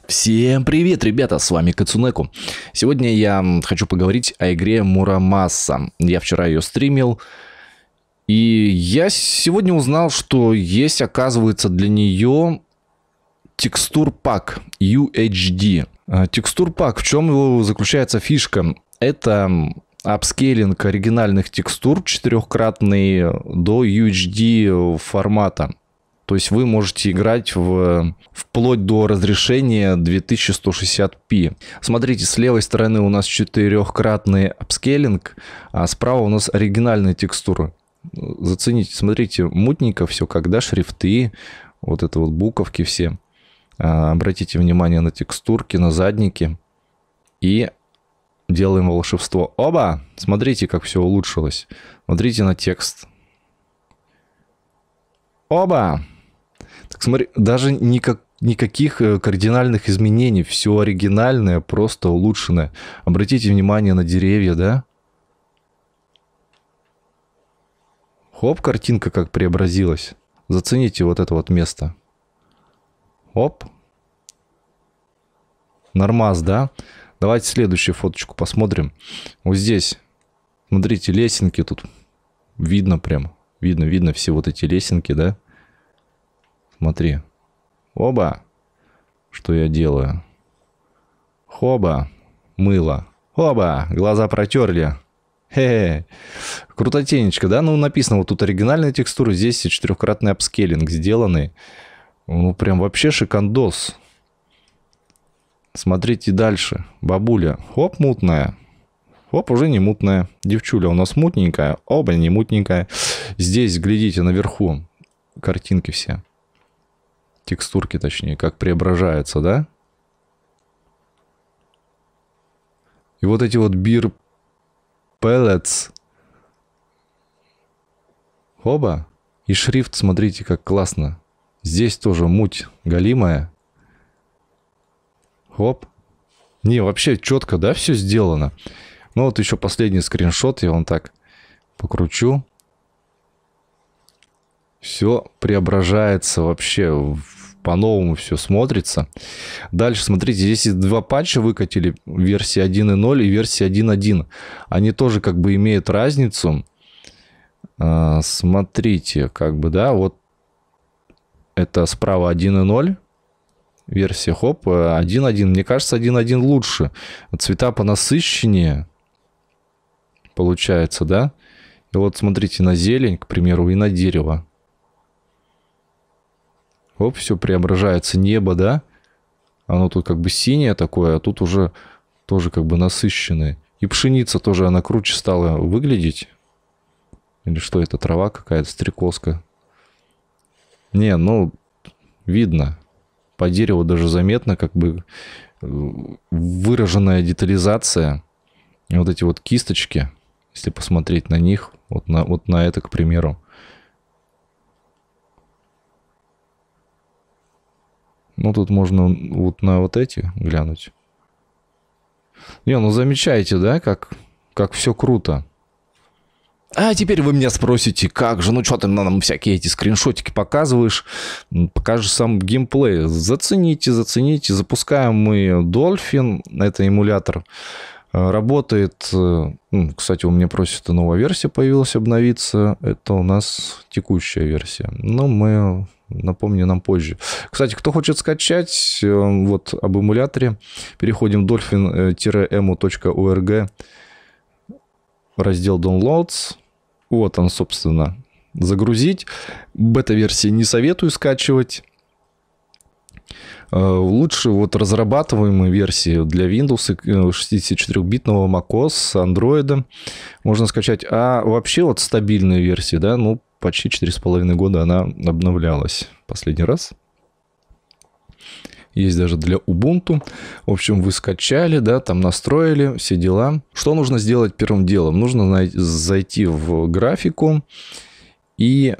Всем привет, ребята, с вами Кацунеку. Сегодня я хочу поговорить о игре Мурамаса. Я вчера ее стримил, и я сегодня узнал, что есть, оказывается, для нее текстур-пак UHD. Текстур-пак, в чем его заключается фишка? Это апскейлинг оригинальных текстур четырехкратный до UHD формата. То есть вы можете играть вплоть до разрешения 2160p. Смотрите, с левой стороны у нас четырехкратный апскейлинг, а справа у нас оригинальные текстуры. Зацените, смотрите, мутненько все, когда шрифты, вот это вот буковки все. Обратите внимание на текстурки, на задники. И делаем волшебство. Оба! Смотрите, как все улучшилось. Смотрите на текст. Оба! Так смотри, даже никаких кардинальных изменений. Все оригинальное, просто улучшенное. Обратите внимание на деревья, да? Хоп, картинка как преобразилась. Зацените вот это вот место. Оп. Нормас, да? Давайте следующую фоточку посмотрим. Вот здесь. Смотрите, лесенки тут. Видно прям. Видно все вот эти лесенки, да? Смотри. Оба. Что я делаю? Хоба. Мыло. Оба. Глаза протерли. Хе-хе. Крутотенечко, да? Ну, написано вот тут оригинальная текстура. Здесь четырехкратный апскейлинг сделанный. Ну, прям вообще шикандос. Смотрите дальше. Бабуля. Хоп, мутная. Хоп, уже не мутная. Девчуля у нас мутненькая. Оба не мутненькая. Здесь, глядите, наверху картинки все. Текстурки, точнее, как преображаются, да? И вот эти вот beer pellets. Оба. И шрифт, смотрите, как классно. Здесь тоже муть галимая. Хоп. Не, вообще четко, да, все сделано. Ну вот еще последний скриншот, я вам так покручу. Все преображается вообще, по-новому все смотрится. Дальше, смотрите, здесь два патча выкатили, версия 1.0 и версия 1.1. Они тоже как бы имеют разницу. Смотрите, как бы, да, вот это справа 1.0. Версия, хоп, 1.1. Мне кажется, 1.1 лучше. Цвета понасыщеннее получается, да? И вот смотрите на зелень, к примеру, и на дерево. Оп, все преображается. Небо, да? Оно тут как бы синее такое, а тут уже тоже как бы насыщенное. И пшеница тоже, она круче стала выглядеть. Или что это, трава какая-то, стрекозка? Не, ну, видно. По дереву даже заметно как бы выраженная детализация. И вот эти вот кисточки, если посмотреть на них, вот на это, к примеру. Ну, тут можно вот на вот эти глянуть. Не, ну замечаете, да, как все круто. А теперь вы меня спросите, как же, ну что ты нам всякие эти скриншотики показываешь, покажешь сам геймплей. Зацените. Запускаем мы Dolphin, это эмулятор. Работает, кстати, у меня просит, новая версия появилась обновиться. Это у нас текущая версия. Но мы, напомню, нам позже. Кстати, кто хочет скачать, вот об эмуляторе, переходим в dolphin-emu.org, раздел Downloads. Вот он, собственно, загрузить. Бета-версии не советую скачивать. Лучше вот разрабатываемые версии для Windows, 64-битного macOS, Android можно скачать. А вообще вот стабильные версии, да, ну, почти 4,5 года она обновлялась последний раз. Есть даже для Ubuntu. В общем, вы скачали, да, там настроили, все дела. Что нужно сделать первым делом? Нужно зайти в графику и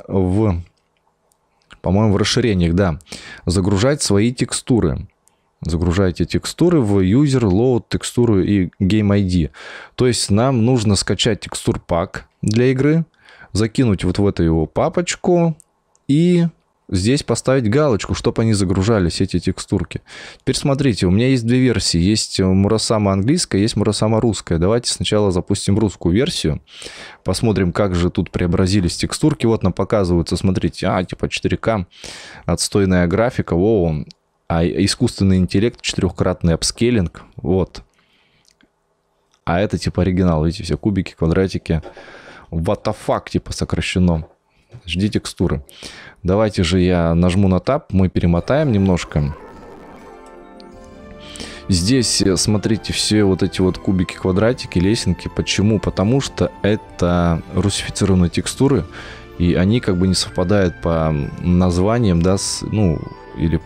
по-моему, в расширениях, да, загружать свои текстуры. Загружайте текстуры в User, Load, текстуры и Game ID. То есть нам нужно скачать текстур-пак для игры, закинуть вот в эту его папочку и здесь поставить галочку, чтобы они загружались, эти текстурки. Теперь смотрите, у меня есть две версии. Есть Мурасама английская, есть Мурасама русская. Давайте сначала запустим русскую версию. Посмотрим, как же тут преобразились текстурки. Вот нам показываются, смотрите, типа 4К, отстойная графика, а искусственный интеллект, 4-кратный апскейлинг, вот. А это типа оригинал, видите, все кубики, квадратики. What the fuck, типа сокращено. Жди текстуры. Давайте же я нажму на Tab, мы перемотаем немножко. Здесь, смотрите, все вот эти вот кубики, квадратики, лесенки. Почему? Потому что это русифицированные текстуры, и они как бы не совпадают по названиям, да, или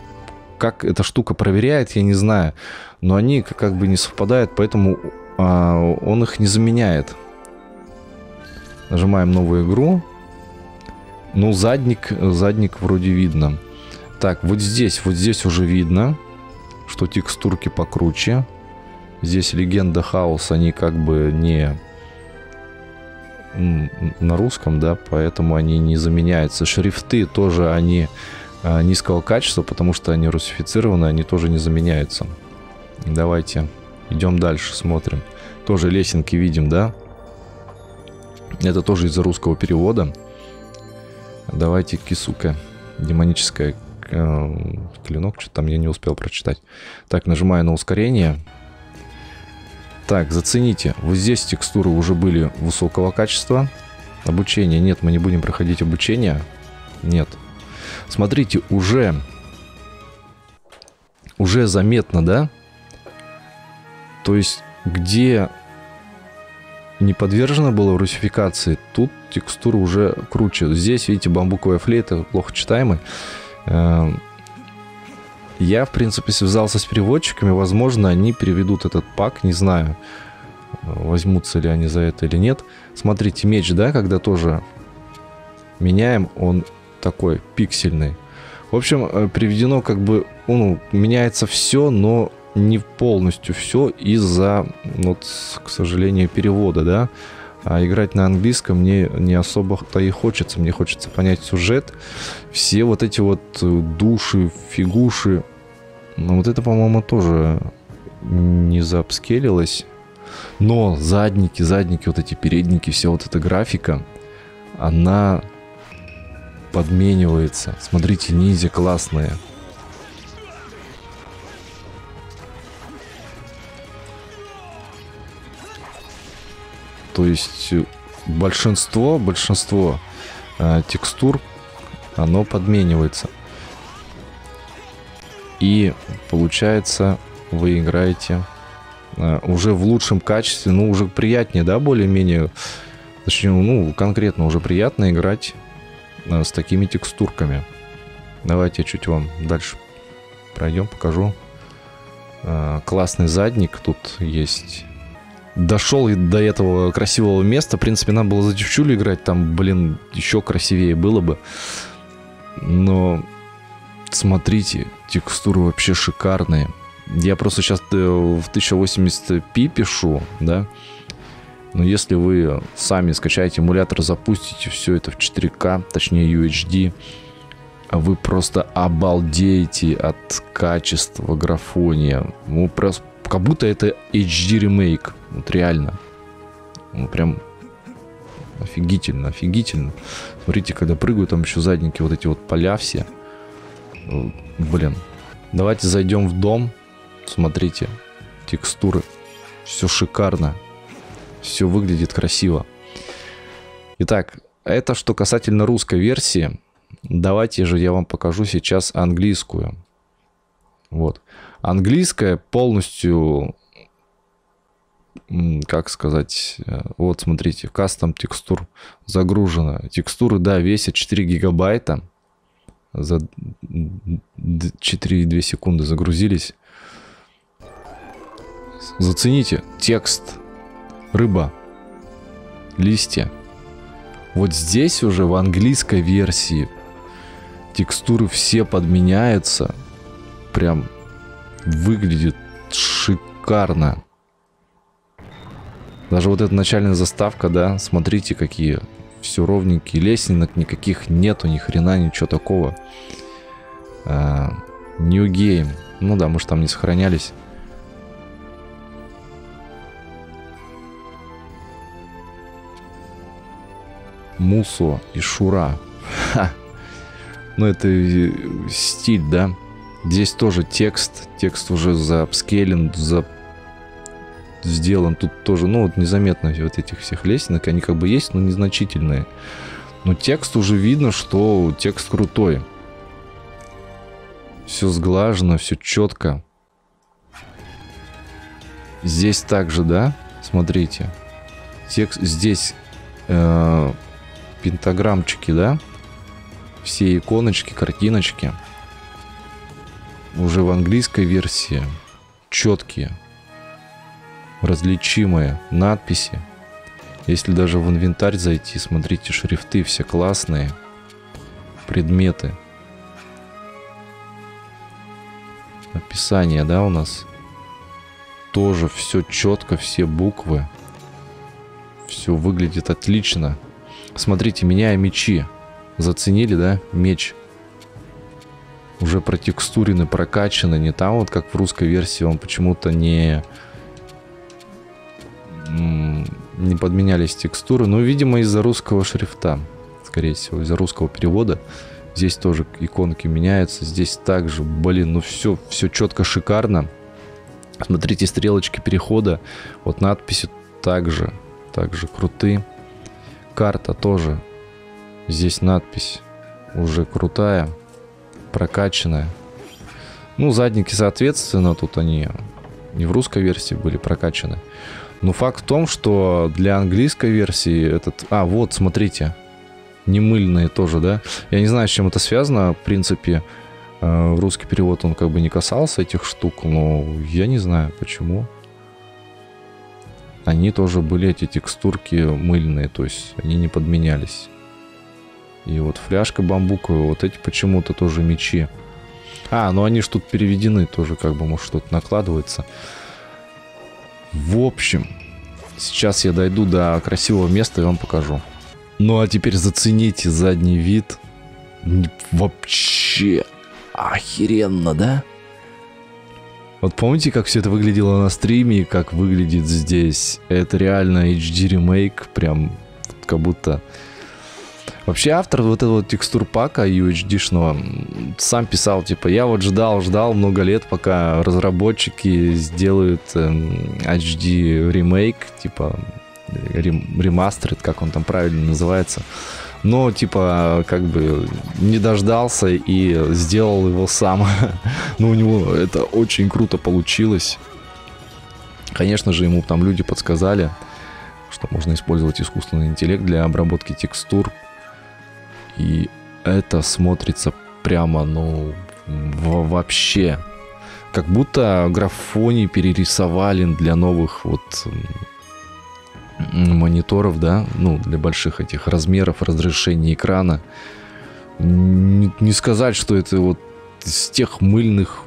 как эта штука проверяет, я не знаю. Но они как бы не совпадают, поэтому он их не заменяет. Нажимаем новую игру. Ну, задник вроде видно. Так, вот здесь уже видно, что текстурки покруче. Здесь Легенда Хаоса, они как бы не на русском, да, поэтому они не заменяются. Шрифты тоже они низкого качества, потому что они русифицированы, они тоже не заменяются. Давайте идем дальше, смотрим. Тоже лесенки видим, да? Это тоже из-за русского перевода. Давайте Кисука. Демоническая клинок. Что-то там я не успел прочитать. Так, нажимаю на ускорение. Так, зацените. Вот здесь текстуры уже были высокого качества. Обучение. Нет, мы не будем проходить обучение. Нет. Смотрите, уже заметно, да? То есть, где не подвержено было русификации, тут текстура уже круче. Здесь, видите, бамбуковая флейта плохо читаемый. Я, в принципе, связался с переводчиками. Возможно, они переведут этот пак. Не знаю, возьмутся ли они за это или нет. Смотрите, меч, да, когда тоже меняем, он такой пиксельный. В общем, приведено как бы, меняется все, но не полностью все из-за, вот, к сожалению, перевода, да. А играть на английском мне не особо-то и хочется. Мне хочется понять сюжет. Все вот эти вот души, фигуши. Ну, вот это, по-моему, тоже не заапскейлилось. Но задники, вот эти передники, вся вот эта графика, она подменивается. Смотрите, ниндзя классные. То есть большинство текстур, оно подменивается. И получается, вы играете уже в лучшем качестве, уже приятнее, да, более-менее. Точнее, конкретно уже приятно играть с такими текстурками. Давайте я чуть вам дальше пройдем, покажу. Классный задник тут есть. Дошел до этого красивого места. В принципе, надо было за девчулю играть. Там, блин, еще красивее было бы. Но смотрите, текстуры вообще шикарные. Я просто сейчас в 1080p пишу, да. Но если вы сами скачаете эмулятор, запустите все это в 4К, точнее UHD, вы просто обалдеете от качества графония. Просто как будто это HD ремейк. Вот реально. Прям офигительно, офигительно. Смотрите, когда прыгаю, там еще задники, вот эти вот поля все. Блин. Давайте зайдем в дом. Смотрите. Текстуры. Все шикарно. Все выглядит красиво. Итак, это что касательно русской версии. Давайте же я вам покажу сейчас английскую. Вот. Английская полностью, как сказать, вот смотрите, кастом текстур загружена. Текстуры, да, весят 4 гигабайта. За 4,2 секунды загрузились. Зацените, текст, рыба, листья. Вот здесь уже в английской версии текстуры все подменяются. Прям выглядит шикарно. Даже вот эта начальная заставка, да, смотрите, какие Все ровненькие, лесенок никаких нету, ни хрена, ничего такого. New Game. Ну да, может там не сохранялись. Мусо и Шура. Ха. Ну это стиль, да? Здесь тоже текст. Текст уже заапскейлен, сделан. Тут тоже, ну вот незаметно вот этих всех лесенок. Они как бы есть, но незначительные. Но текст уже видно, что текст крутой. Все сглажено, все четко. Здесь также, да? Смотрите. Текст здесь пентаграммчики, да? Все иконочки, картиночки. Уже в английской версии четкие, различимые надписи. Если даже в инвентарь зайти, смотрите, шрифты все классные. Предметы. Описание, да, у нас. Тоже все четко, все буквы. Все выглядит отлично. Смотрите, меняя мечи. Заценили, да? Меч. Уже протекстурены, прокачаны. Не там вот, как в русской версии, он почему-то не подменялись текстуры. Но, видимо, из-за русского шрифта. Скорее всего, из-за русского перевода. Здесь тоже иконки меняются. Здесь также, блин, ну все четко, шикарно. Смотрите, стрелочки перехода. Вот надписи также крутые. Карта тоже. Здесь надпись уже крутая, прокачанная. Ну, задники, соответственно, тут они не в русской версии были прокачаны. Но факт в том, что для английской версии этот... вот, смотрите. Немыльные тоже, да? Я не знаю, с чем это связано. В принципе, русский перевод, он как бы не касался этих штук. Но я не знаю, почему. Они тоже были, эти текстурки, мыльные. То есть, они не подменялись. И вот фляжка бамбуковая. Вот эти почему-то тоже мечи. Ну они ж тут переведены тоже. Как бы, может, что-то накладывается. В общем, сейчас я дойду до красивого места и вам покажу. Ну а теперь зацените задний вид. Вообще охеренно, да? Вот помните, как все это выглядело на стриме и как выглядит здесь? Это реально HD ремейк, прям как будто... Вообще автор вот этого текстур-пака UHD-шного сам писал, типа, я вот ждал много лет, пока разработчики сделают HD ремейк, типа... ремастер, как он там правильно называется. Но, типа, как бы не дождался и сделал его сам. Но у него это очень круто получилось. Конечно же, ему там люди подсказали, что можно использовать искусственный интеллект для обработки текстур. И это смотрится прямо, ну, вообще. Как будто графони перерисовали для новых вот... мониторов, да, ну, для больших этих размеров, разрешения экрана. Не сказать, что это вот из тех мыльных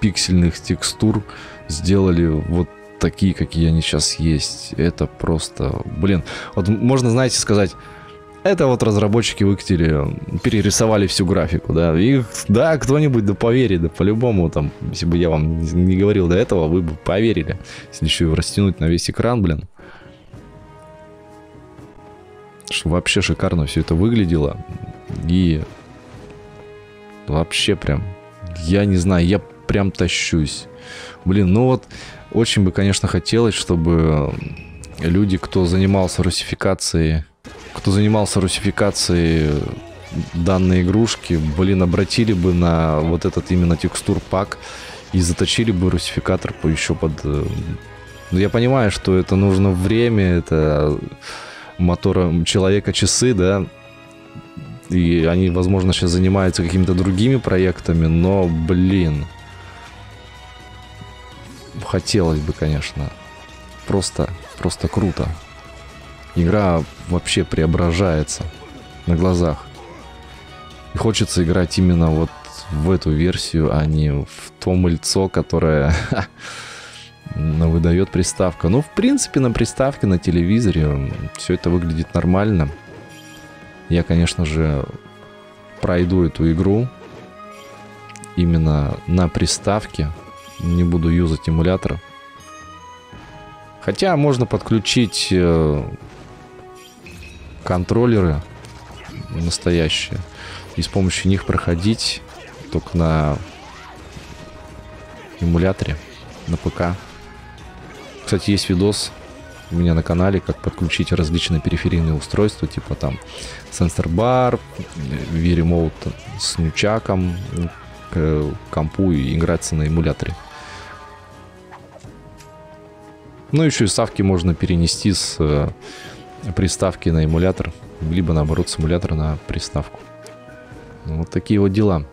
пиксельных текстур сделали вот такие, какие они сейчас есть. Это просто, блин, вот можно, знаете, сказать, это вот разработчики выкатили, перерисовали всю графику, да, и, да, кто-нибудь да поверит, да, по-любому, там, если бы я вам не говорил до этого, вы бы поверили, если еще и растянуть на весь экран, блин. Вообще шикарно все это выглядело. И вообще прям, я не знаю, я прям тащусь. Блин, ну вот очень бы, конечно, хотелось, чтобы люди, кто занимался русификацией данной игрушки, блин, обратили бы на вот этот именно текстур-пак и заточили бы русификатор еще под... Я понимаю, что это нужно время, это... мотора человека часы, да, и они, возможно, сейчас занимаются какими-то другими проектами, но, блин, хотелось бы, конечно, просто круто. Игра вообще преображается на глазах. И хочется играть именно вот в эту версию, а не в то мыльцо, которое выдает приставка. Ну, в принципе, на приставке, на телевизоре все это выглядит нормально. я, конечно же, пройду эту игру именно на приставке. Не буду юзать эмулятор. Хотя можно подключить контроллеры настоящие и с помощью них проходить только на эмуляторе, на п.к. Кстати, есть видос у меня на канале, как подключить различные периферийные устройства, типа там сенсор-бар, V-Remote с нючаком к компу и играться на эмуляторе. Ну, еще и ставки можно перенести с приставки на эмулятор, либо наоборот с эмулятора на приставку. Вот такие вот дела.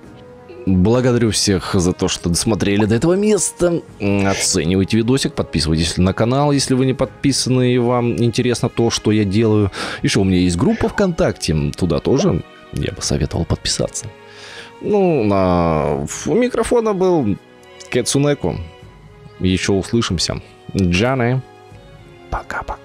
Благодарю всех за то, что досмотрели до этого места. Оценивайте видосик, подписывайтесь на канал, если вы не подписаны и вам интересно то, что я делаю. Еще у меня есть группа ВКонтакте, туда тоже я бы советовал подписаться. Ну, у микрофона был Кэцунеко. Еще услышимся. Джаны. Пока-пока.